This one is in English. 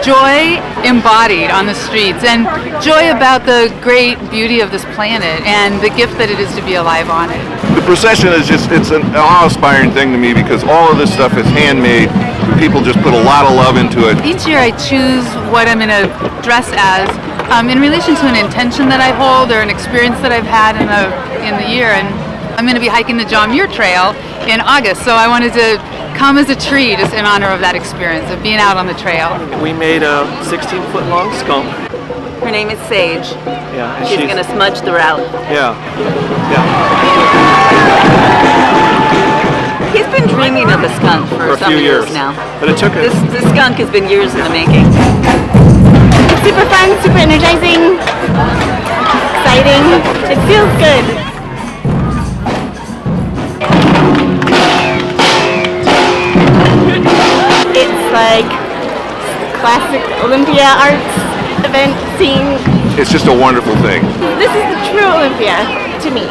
joy embodied on the streets, and joy about the great beauty of this planet and the gift that it is to be alive on it. The procession is it's an awe-inspiring thing to me because all of this stuff is handmade. People just put a lot of love into it. Each year I choose what I'm going to dress as in relation to an intention that I hold or an experience that I've had in the year. And I'm going to be hiking the John Muir Trail in August, so I wanted to come as a tree just in honor of that experience of being out on the trail. We made a 16-foot long skunk. Her name is Sage. Yeah, and She's going to smudge the route. Yeah, yeah. He's been dreaming of a skunk for For a some few years now. But it took it. This skunk has been years in the making. Super fun, super energizing, exciting. It feels good. It's like classic Olympia arts event scene. It's just a wonderful thing. This is the true Olympia to me.